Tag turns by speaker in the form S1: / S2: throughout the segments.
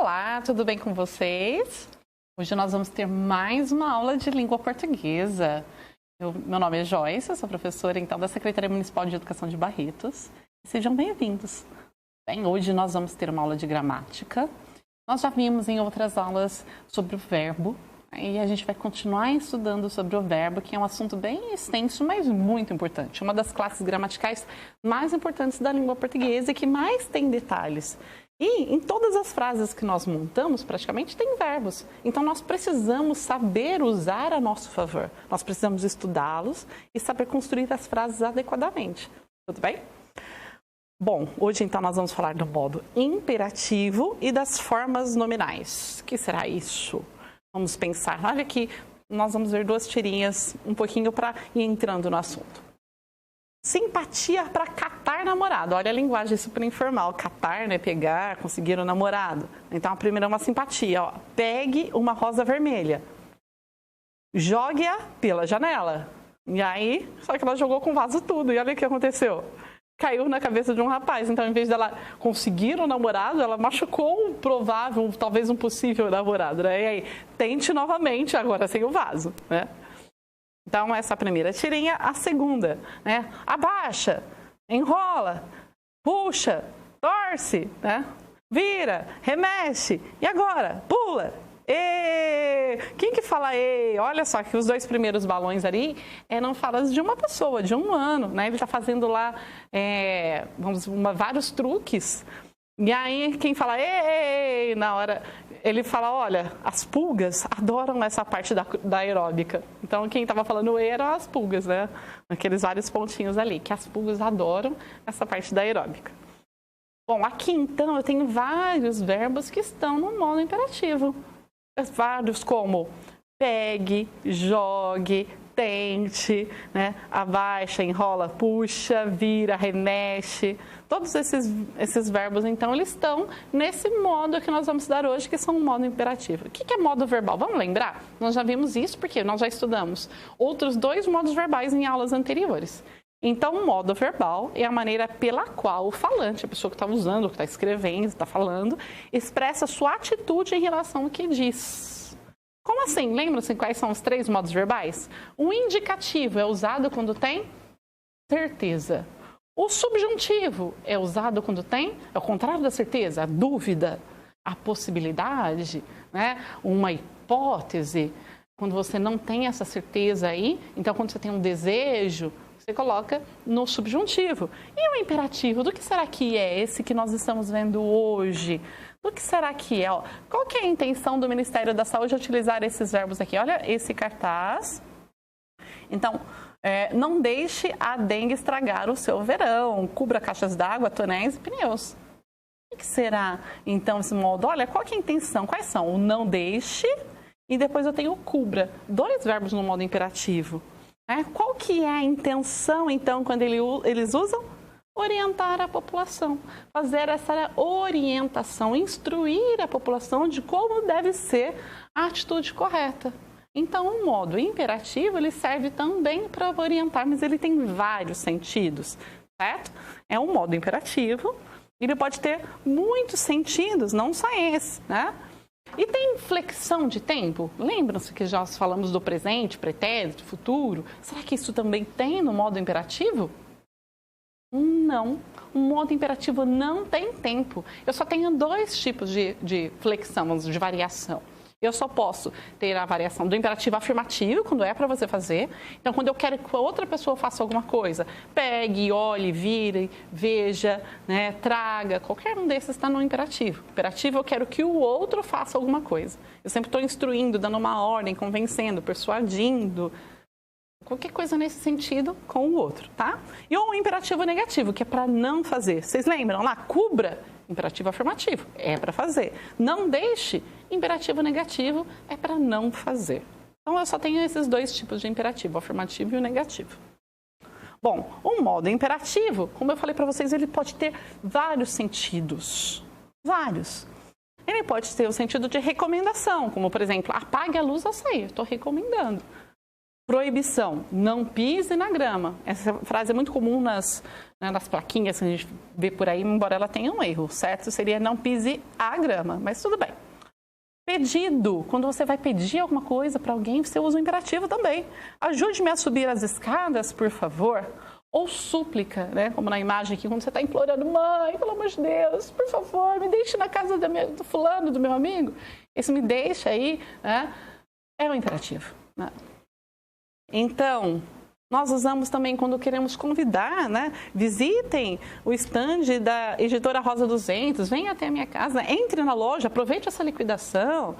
S1: Olá, tudo bem com vocês? Hoje nós vamos ter mais uma aula de língua portuguesa. Meu nome é Joyce, eu sou professora então da Secretaria Municipal de Educação de Barretos. Sejam bem-vindos. Bem, hoje nós vamos ter uma aula de gramática. Nós já vimos em outras aulas sobre o verbo e a gente vai continuar estudando sobre o verbo, que é um assunto bem extenso, mas muito importante. Uma das classes gramaticais mais importantes da língua portuguesa e que mais tem detalhes. E em todas as frases que nós montamos, praticamente tem verbos. Então, nós precisamos saber usar a nosso favor. Nós precisamos estudá-los e saber construir as frases adequadamente. Tudo bem? Bom, hoje então nós vamos falar do modo imperativo e das formas nominais. O que será isso? Vamos pensar. Olha aqui, nós vamos ver duas tirinhas um pouquinho para ir entrando no assunto. Simpatia para catar namorado. Olha a linguagem super informal. Catar, né? Pegar, conseguir um namorado. Então, a primeira é uma simpatia. Ó. Pegue uma rosa vermelha. Jogue-a pela janela. E aí, só que ela jogou com o vaso tudo. E olha o que aconteceu. Caiu na cabeça de um rapaz. Então, em vez dela conseguir um namorado, ela machucou um provável, talvez um possível namorado. Né? E aí, tente novamente, agora sem o vaso, né? Então, essa é a primeira tirinha. A segunda, né? Abaixa, enrola, puxa, torce, né? Vira, remexe. E agora? Pula. E quem que fala e? Olha só que os dois primeiros balões ali eram falas de uma pessoa, de um ano, né? Ele está fazendo lá vários truques. E aí, quem fala e na hora, ele fala, olha, as pulgas adoram essa parte da aeróbica. Então, quem estava falando e eram as pulgas, né? Aqueles vários pontinhos ali, que as pulgas adoram essa parte da aeróbica. Bom, aqui então eu tenho vários verbos que estão no modo imperativo. Vários como pegue, jogue, tente, né? Abaixa, enrola, puxa, vira, remexe. Todos esses verbos, então, eles estão nesse modo que nós vamos estudar hoje, que são o modo imperativo. O que é modo verbal? Vamos lembrar? Nós já vimos isso porque nós já estudamos outros dois modos verbais em aulas anteriores. Então, o modo verbal é a maneira pela qual o falante, a pessoa que está usando, que está escrevendo, está falando, expressa sua atitude em relação ao que diz. Como assim? Lembram-se quais são os três modos verbais? O indicativo é usado quando tem certeza. O subjuntivo é usado quando tem, é o contrário da certeza, a dúvida, a possibilidade, né? Uma hipótese. Quando você não tem essa certeza aí, então quando você tem um desejo, você coloca no subjuntivo. E o imperativo, do que será que é esse que nós estamos vendo hoje? Do que será que é? Ó, qual que é a intenção do Ministério da Saúde de utilizar esses verbos aqui? Olha esse cartaz. Então, não deixe a dengue estragar o seu verão. Cubra caixas d'água, tonéis e pneus. O que será, então, esse modo? Olha, qual que é a intenção? Quais são? O não deixe e depois eu tenho o cubra. Dois verbos no modo imperativo. Qual que é a intenção, então, quando eles usam? Orientar a população. Fazer essa orientação, instruir a população de como deve ser a atitude correta. Então, o modo imperativo, ele serve também para orientar, mas ele tem vários sentidos, certo? É um modo imperativo, ele pode ter muitos sentidos, não só esse, né? E tem flexão de tempo? Lembram-se que já falamos do presente, pretérito, futuro? Será que isso também tem no modo imperativo? Não, o modo imperativo não tem tempo. Eu só tenho dois tipos de flexão, de variação. Eu só posso ter a variação do imperativo afirmativo, quando é para você fazer. Então, quando eu quero que a outra pessoa faça alguma coisa, pegue, olhe, vire, veja, né, traga, qualquer um desses está no imperativo. Imperativo, eu quero que o outro faça alguma coisa. Eu sempre estou instruindo, dando uma ordem, convencendo, persuadindo. Qualquer coisa nesse sentido com o outro, tá? E o imperativo negativo, que é para não fazer. Vocês lembram lá? Cubra, imperativo afirmativo, é para fazer. Não deixe, imperativo negativo, é para não fazer. Então, eu só tenho esses dois tipos de imperativo, o afirmativo e o negativo. Bom, o modo imperativo, como eu falei para vocês, ele pode ter vários sentidos. Vários. Ele pode ter o sentido de recomendação, como, por exemplo, apague a luz ao sair. Estou recomendando. Proibição, não pise na grama. Essa frase é muito comum nas plaquinhas que a gente vê por aí, embora ela tenha um erro. O certo seria não pise a grama, mas tudo bem. Pedido, quando você vai pedir alguma coisa para alguém, você usa o imperativo também. Ajude-me a subir as escadas, por favor. Ou súplica, né? Como na imagem aqui, quando você está implorando, mãe, pelo amor de Deus, por favor, me deixe na casa do fulano, do meu amigo. Esse me deixa aí, né? É o imperativo, né? Então, nós usamos também quando queremos convidar, né? Visitem o stand da editora Rosa 200, venha até a minha casa, entre na loja, aproveite essa liquidação.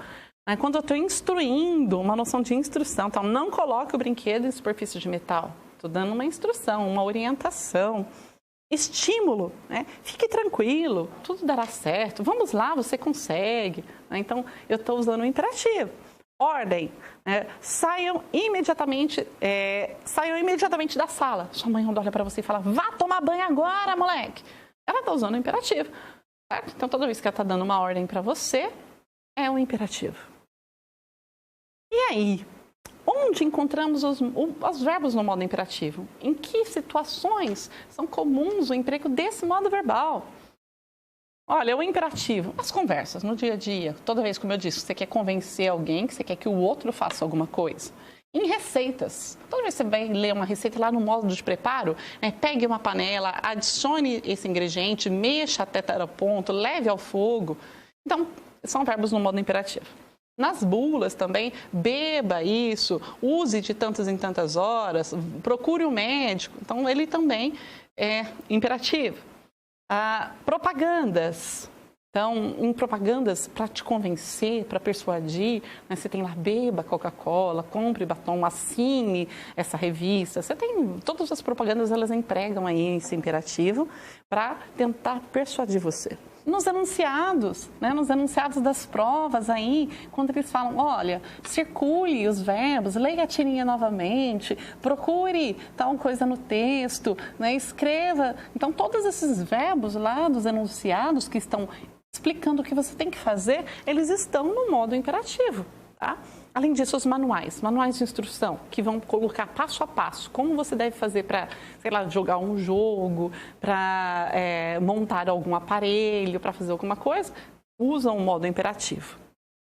S1: Quando eu estou instruindo, uma noção de instrução, então não coloque o brinquedo em superfície de metal. Estou dando uma instrução, uma orientação. Estímulo, né? Fique tranquilo, tudo dará certo. Vamos lá, você consegue. Então, eu estou usando o imperativo. Ordem, né? Saiam imediatamente da sala. Sua mãe olha para você e fala, vá tomar banho agora, moleque. Ela está usando o imperativo, certo? Então, toda vez que ela está dando uma ordem para você, é um imperativo. E aí, onde encontramos os verbos no modo imperativo? Em que situações são comuns o emprego desse modo verbal? Olha, o imperativo, as conversas no dia a dia, toda vez, como eu disse, você quer convencer alguém, que você quer que o outro faça alguma coisa. Em receitas, toda vez que você vai ler uma receita lá no modo de preparo, né, pegue uma panela, adicione esse ingrediente, mexa até estar a ponto, leve ao fogo. Então, são verbos no modo imperativo. Nas bulas também, beba isso, use de tantas em tantas horas, procure um médico. Então, ele também é imperativo. Propagandas. Então, em propagandas, para te convencer, para persuadir, né, você tem lá, beba Coca-Cola, compre batom, assine essa revista. Você tem, todas as propagandas, elas empregam aí esse imperativo para tentar persuadir você. Nos enunciados, né, nos enunciados das provas aí, quando eles falam, olha, circule os verbos, leia a tirinha novamente, procure tal coisa no texto, né, escreva. Então, todos esses verbos lá dos enunciados que estão explicando o que você tem que fazer, eles estão no modo imperativo, tá? Além disso, os manuais de instrução, que vão colocar passo a passo como você deve fazer para, sei lá, jogar um jogo, para montar algum aparelho, para fazer alguma coisa, usam o modo imperativo.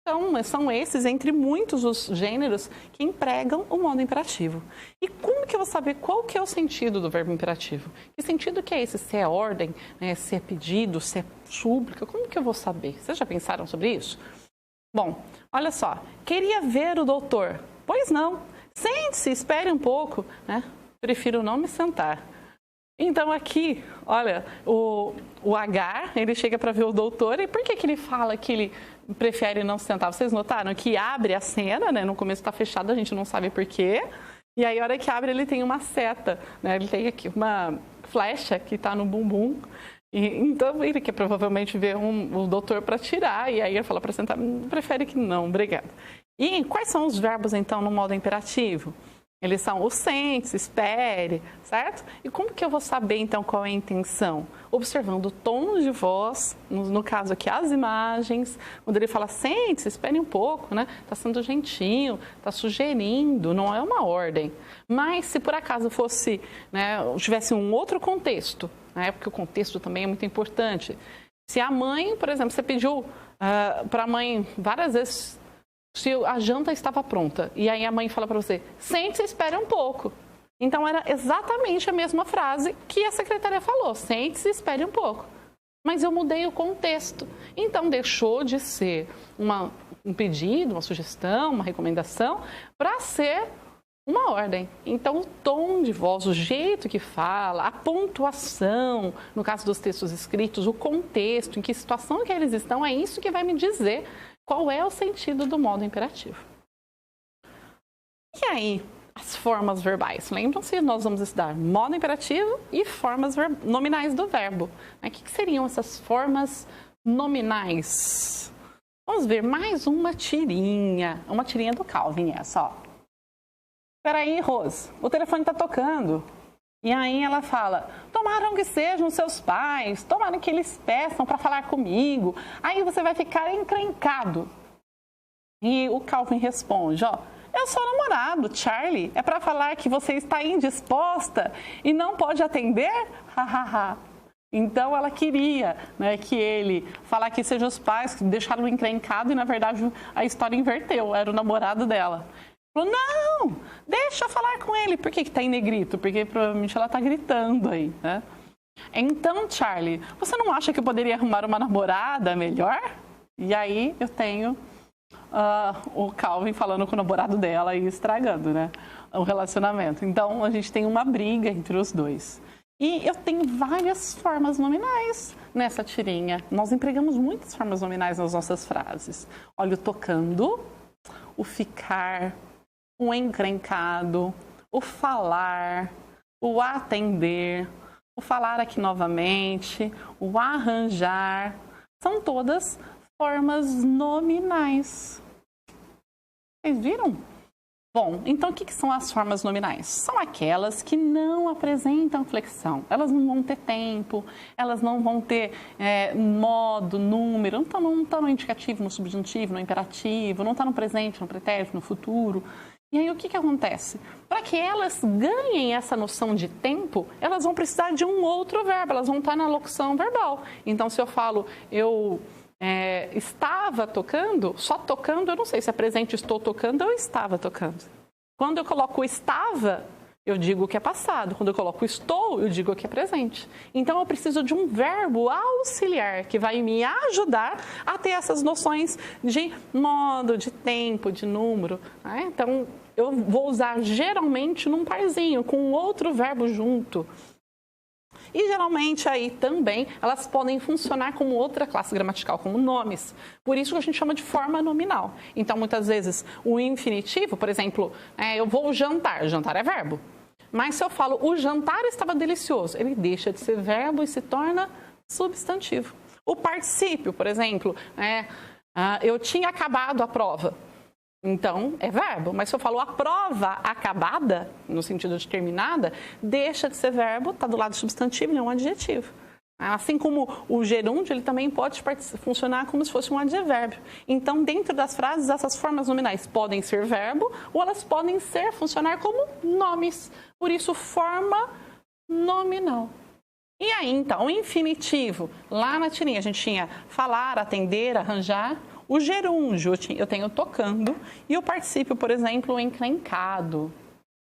S1: Então, são esses, entre muitos, os gêneros que empregam o modo imperativo. E como que eu vou saber qual que é o sentido do verbo imperativo? Que sentido que é esse? Se é ordem, né? Se é pedido, se é súplica? Como que eu vou saber? Vocês já pensaram sobre isso? Bom, olha só, queria ver o doutor. Pois não, sente-se, espere um pouco, né? Prefiro não me sentar. Então aqui, olha, o H, ele chega para ver o doutor, e por que ele fala que ele prefere não se sentar? Vocês notaram que abre a cena, né? No começo está fechado, a gente não sabe por quê. E aí, a hora que abre, ele tem uma seta, né? Ele tem aqui uma flecha que está no bumbum. Então, ele quer provavelmente ver o doutor para tirar, e aí ele fala para sentar, prefere que não, obrigada. E quais são os verbos, então, no modo imperativo? Eles são o sente-se, espere, certo? E como que eu vou saber, então, qual é a intenção? Observando o tom de voz, no caso aqui, as imagens, quando ele fala sente-se, espere um pouco, né? Está sendo gentil, está sugerindo, não é uma ordem. Mas se por acaso fosse, né, tivesse um outro contexto, né, porque o contexto também é muito importante. Se a mãe, por exemplo, você pediu para a mãe várias vezes se a janta estava pronta, e aí a mãe fala para você, sente-se, espere um pouco. Então, era exatamente a mesma frase que a secretária falou, sente-se, espere um pouco. Mas eu mudei o contexto. Então, deixou de ser um pedido, uma sugestão, uma recomendação, para ser uma ordem. Então, o tom de voz, o jeito que fala, a pontuação, no caso dos textos escritos, o contexto, em que situação que eles estão, é isso que vai me dizer qual é o sentido do modo imperativo. E aí, as formas verbais? Lembram-se, nós vamos estudar modo imperativo e formas nominais do verbo. O que seriam essas formas nominais? Vamos ver mais uma tirinha do Calvin, essa, ó. Espera aí, Rose, o telefone está tocando. E aí ela fala, tomaram que sejam seus pais, tomaram que eles peçam para falar comigo. Aí você vai ficar encrencado. E o Calvin responde, ó, eu o seu namorado, Charlie, é para falar que você está indisposta e não pode atender? Hahaha. Então, ela queria, né, que ele falar que sejam os pais que deixaram encrencado e, na verdade, a história inverteu. Era o namorado dela. Falou, não, deixa eu falar com ele. Por que está em negrito? Porque provavelmente ela está gritando aí, né? Então, Charlie, você não acha que eu poderia arrumar uma namorada melhor? E aí eu tenho o Calvin falando com o namorado dela e estragando, né, o relacionamento. Então, a gente tem uma briga entre os dois. E eu tenho várias formas nominais nessa tirinha. Nós empregamos muitas formas nominais nas nossas frases. Olha, o tocando, o ficar, o encrencado, o falar, o atender, o falar aqui novamente, o arranjar. São todas formas nominais. Vocês viram? Bom, então o que são as formas nominais? São aquelas que não apresentam flexão. Elas não vão ter tempo, elas não vão ter modo, número, não está no indicativo, no subjuntivo, no imperativo, não está no presente, no pretérito, no futuro. E aí o que acontece? Para que elas ganhem essa noção de tempo, elas vão precisar de um outro verbo, elas vão estar na locução verbal. Então, se eu falo, eu estava tocando, só tocando, eu não sei se é presente estou tocando ou estava tocando. Quando eu coloco estava, eu digo que é passado. Quando eu coloco estou, eu digo que é presente. Então, eu preciso de um verbo auxiliar que vai me ajudar a ter essas noções de modo, de tempo, de número. Né? Então, eu vou usar geralmente num parzinho, com outro verbo junto. E geralmente aí também elas podem funcionar como outra classe gramatical, como nomes. Por isso que a gente chama de forma nominal. Então, muitas vezes, o infinitivo, por exemplo, eu vou jantar. Jantar é verbo. Mas se eu falo, o jantar estava delicioso, ele deixa de ser verbo e se torna substantivo. O particípio, por exemplo, eu tinha acabado a prova. Então, é verbo, mas se eu falo a prova acabada, no sentido de terminada, deixa de ser verbo, está do lado substantivo, ele é um adjetivo. Assim como o gerúndio, ele também pode funcionar como se fosse um advérbio. Então, dentro das frases, essas formas nominais podem ser verbo ou elas podem funcionar como nomes. Por isso, forma nominal. E aí, então, o infinitivo, lá na tirinha, a gente tinha falar, atender, arranjar. O gerúndio, eu tenho tocando, e o particípio, por exemplo, encrencado.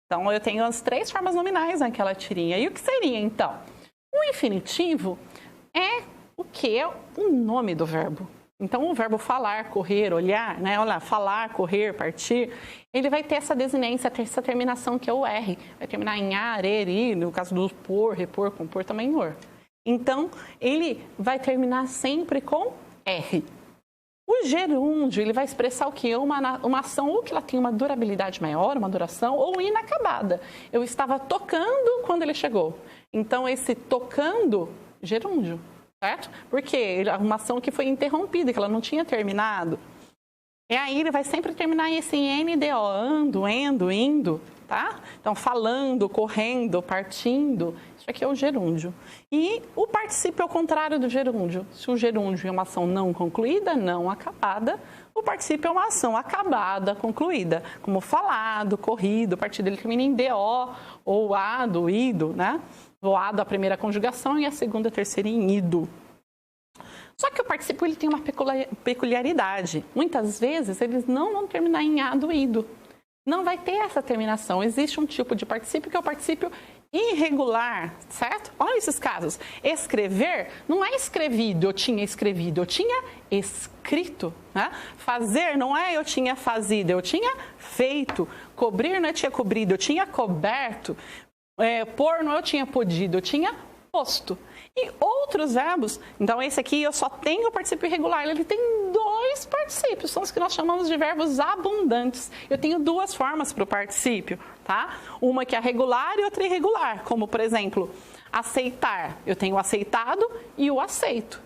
S1: Então, eu tenho as 3 formas nominais naquela tirinha. E o que seria, então? O infinitivo é o que? É o nome do verbo. Então, o verbo falar, correr, olhar, né? Olha, falar, correr, partir, ele vai ter essa desinência, essa terminação que é o R. Vai terminar em ar, er, ir, no caso do por, repor, compor, também or. Então, ele vai terminar sempre com R. O gerúndio, ele vai expressar o quê? Uma ação ou que ela tem uma durabilidade maior, uma duração, ou inacabada. Eu estava tocando quando ele chegou. Então, esse tocando, gerúndio, certo? Porque é uma ação que foi interrompida, que ela não tinha terminado. E aí, ele vai sempre terminar esse NDO, ando, endo, indo, tá? Então, falando, correndo, partindo, isso aqui é o gerúndio. E o particípio é o contrário do gerúndio. Se o gerúndio é uma ação não concluída, não acabada, o particípio é uma ação acabada, concluída, como falado, corrido, a partir dele termina em DO, ou ado, ido, né? O ado, a primeira conjugação, e a segunda, a terceira em ido. Só que o particípio ele tem uma peculiaridade. Muitas vezes, eles não vão terminar em ado, ido. Não vai ter essa terminação. Existe um tipo de particípio que é o particípio irregular, certo? Olha esses casos. Escrever não é escrevido, eu tinha escrevido, eu tinha escrito. Né? Fazer não é eu tinha fazido, eu tinha feito. Cobrir não é tinha cobrido, eu tinha coberto. Pôr não é eu tinha podido, eu tinha posto. E outros verbos, então esse aqui eu só tenho o particípio irregular, ele tem 2 particípios, são os que nós chamamos de verbos abundantes. Eu tenho 2 formas para o particípio, tá? Uma que é regular e outra irregular, como por exemplo, aceitar, eu tenho o aceitado e o aceito.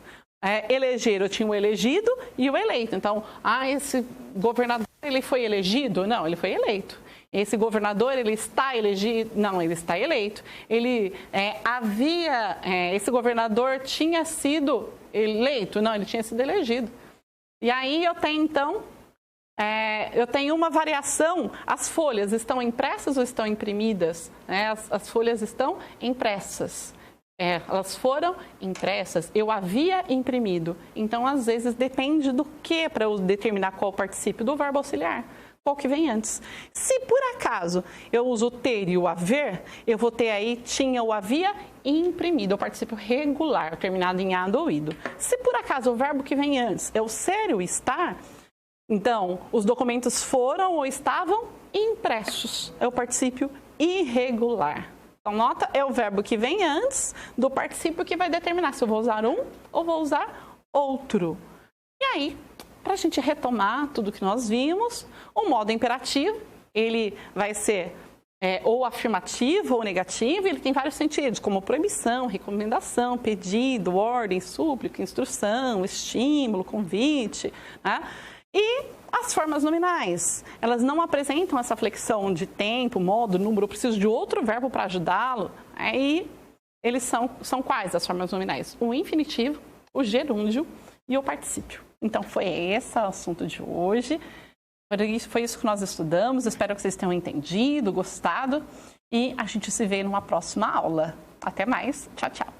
S1: Eleger, eu tinha o elegido e o eleito. Então, esse governador, ele foi elegido? Não, ele foi eleito. Esse governador, ele está elegido? Não, ele está eleito. Esse governador tinha sido eleito? Não, ele tinha sido elegido. E aí eu tenho, então, Eu tenho uma variação, as folhas estão impressas ou estão imprimidas? As folhas estão impressas. Elas foram impressas, eu havia imprimido. Então, às vezes, depende do que para eu determinar qual o particípio do verbo auxiliar. Qual que vem antes. Se por acaso eu uso o ter e o haver, eu vou ter aí tinha ou havia imprimido, é o particípio regular, terminado em ado ou ido. Se por acaso o verbo que vem antes é o ser e o estar, então os documentos foram ou estavam impressos, é o particípio irregular. Então, nota, é o verbo que vem antes do particípio que vai determinar se eu vou usar um ou vou usar outro. E aí, para a gente retomar tudo que nós vimos, o modo imperativo, ele vai ser ou afirmativo ou negativo, ele tem vários sentidos, como proibição, recomendação, pedido, ordem, súplica, instrução, estímulo, convite, né? E as formas nominais, elas não apresentam essa flexão de tempo, modo, número, eu preciso de outro verbo para ajudá-lo. E eles são quais as formas nominais? O infinitivo, o gerúndio e o particípio. Então, foi esse o assunto de hoje. Foi isso que nós estudamos. Espero que vocês tenham entendido, gostado. E a gente se vê numa próxima aula. Até mais. Tchau, tchau.